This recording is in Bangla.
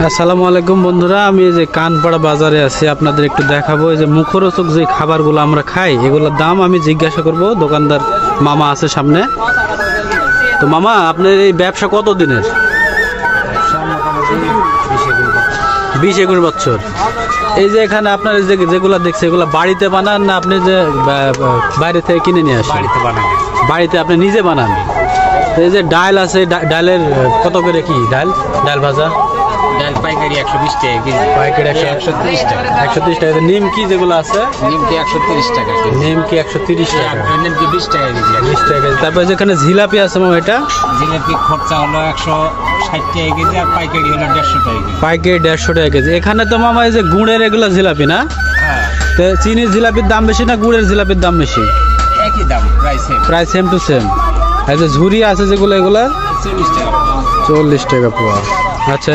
আসসালামু আলাইকুম বন্ধুরা, আমি এই যে কানপাড়া বাজারে আছি, আপনাদের একটু দেখাবো এই যে মুখরোচক যে খাবারগুলো আমরা খাই এগুলোর দাম আমি জিজ্ঞাসা করব। দোকানদার মামা আছে সামনে। তো মামা, আপনার এই ব্যবসা কত দিনের? 20-21 বছর। এই যে এখানে আপনার যেগুলো দেখছে এগুলো বাড়িতে বানান না আপনি যে বাইরে থেকে কিনে নিয়ে আসেন? বাড়িতে বানাই। বাড়িতে আপনি নিজে বানান? এই যে ডাল আছে, ডালের কত করে কি ডাল ভাজা? ডাল পাইকারি 120 টাকা কেজি। পাইকারি 130 টাকা। 130 টাকা। নিমকি যেগুলো আছে? নিমকি 130 টাকা কেজি। নিমকি 130 টাকা। নিমকি 20 টাকা কেজি। 20 টাকা। তারপরে যেখানে জিলাপি আছে মামা, এটা জিলাপি খরচা হলো 160 টাকা কেজি আর পাইকারি হলো 150 টাকা কেজি। পাইকারি 150 টাকা কেজি। এখানে তো মামা এই যে গুড়ের এগুলো জিলাপি না? হ্যাঁ, তো চিনির জিলাপির দাম বেশি না গুড়ের জিলাপির দাম বেশি? একই দাম, প্রায় সেম টু সেম। এই যে ঝুরি আছে যেগুলো, এগুলা 40 টাকা। 40 টাকা পোয়া। আচ্ছা।